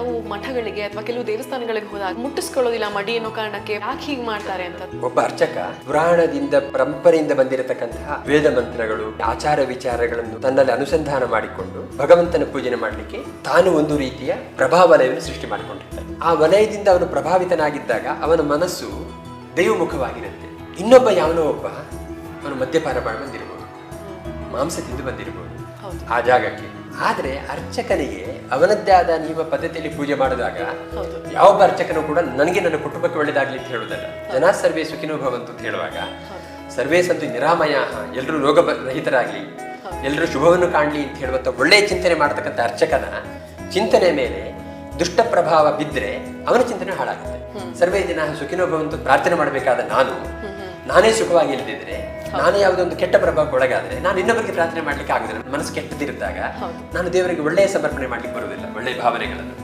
ನಾವು ಮಠಗಳಿಗೆ ಅಥವಾ ಕೆಲವು ದೇವಸ್ಥಾನಗಳಿಗೆ ಹೋದಾಗ ಮುಟ್ಟಿಸ್ಕೊಳ್ಳೋದಿಲ್ಲ ಮಡಿ ಅನ್ನೋ ಕಾರಣಕ್ಕೆ ಯಾಕೆ ಹೀಗೆ ಮಾಡ್ತಾರೆ ಅಂತ. ಒಬ್ಬ ಅರ್ಚಕ ಪುರಾಣದಿಂದ ಪರಂಪರೆಯಿಂದ ಬಂದಿರತಕ್ಕಂತಹ ವೇದ ಮಂತ್ರಗಳು ಆಚಾರ ವಿಚಾರಗಳನ್ನು ತನ್ನಲ್ಲಿ ಅನುಸಂಧಾನ ಮಾಡಿಕೊಂಡು ಭಗವಂತನ ಪೂಜನೆ ಮಾಡಲಿಕ್ಕೆ ತಾನು ಒಂದು ರೀತಿಯ ಪ್ರಭಾವ ವಲಯವನ್ನು ಸೃಷ್ಟಿ ಮಾಡಿಕೊಂಡಿರ್ತಾನೆ. ಆ ವಲಯದಿಂದ ಅವನು ಪ್ರಭಾವಿತನಾಗಿದ್ದಾಗ ಅವನ ಮನಸ್ಸು ದೈವಮುಖವಾಗಿರುತ್ತೆ. ಇನ್ನೊಬ್ಬ ಯಾವನೋ ಒಬ್ಬ ಅವನು ಮದ್ಯಪಾನ ಮಾಡಿ ಬಂದಿರಬಹುದು, ಮಾಂಸ ತಿಂದು ಬಂದಿರಬಹುದು ಆ ಜಾಗಕ್ಕೆ. ಆದ್ರೆ ಅರ್ಚಕನಿಗೆ ಅವನದ್ದೇ ಆದ ನಿಯಮ ಪದ್ಧತಿಯಲ್ಲಿ ಪೂಜೆ ಮಾಡಿದಾಗ ಯಾವೊಬ್ಬ ಅರ್ಚಕನು ಕೂಡ ನನಗೆ ನನ್ನ ಕುಟುಂಬಕ್ಕೆ ಒಳ್ಳೇದಾಗ್ಲಿ ಅಂತ ಹೇಳುವುದಲ್ಲ. ಜನಾ ಸರ್ವೇ ಸುಖಿನೋ ಭವಂತು ಅಂತ ಹೇಳುವಾಗ ಸರ್ವೇ ಸಂತು ನಿರಾಮಯ, ಎಲ್ಲರೂ ರೋಗ ರಹಿತರಾಗ್ಲಿ, ಎಲ್ಲರೂ ಶುಭವನ್ನು ಕಾಣಲಿ ಅಂತ ಹೇಳುವಂತ ಒಳ್ಳೆಯ ಚಿಂತನೆ ಮಾಡತಕ್ಕಂಥ ಅರ್ಚಕನ ಚಿಂತನೆ ಮೇಲೆ ದುಷ್ಟ ಪ್ರಭಾವ ಬಿದ್ದರೆ ಅವನ ಚಿಂತನೆ ಹಾಳಾಗುತ್ತೆ. ಸರ್ವೇ ಜನ ಸುಖಿನೋ ಭವಂತು ಪ್ರಾರ್ಥನೆ ಮಾಡಬೇಕಾದ ನಾನೇ ಸುಖವಾಗಿ ಇಲ್ಲದಿದ್ರೆ, ನಾನೇ ಯಾವುದೊಂದು ಕೆಟ್ಟ ಪ್ರಭಾವಕ್ಕೆ ಒಳಗಾದ್ರೆ ನಾನು ಇನ್ನೊಬ್ಬರಿಗೆ ಪ್ರಾರ್ಥನೆ ಮಾಡ್ಲಿಕ್ಕೆ ಆಗುದಿಲ್ಲ. ಮನಸ್ಸು ಕೆಟ್ಟದಿರಿದ್ದಾಗ ನಾನು ದೇವರಿಗೆ ಒಳ್ಳೆಯ ಸಮರ್ಪಣೆ ಮಾಡ್ಲಿಕ್ಕೆ ಬರುವುದಿಲ್ಲ, ಒಳ್ಳೆಯ ಭಾವನೆಗಳನ್ನು.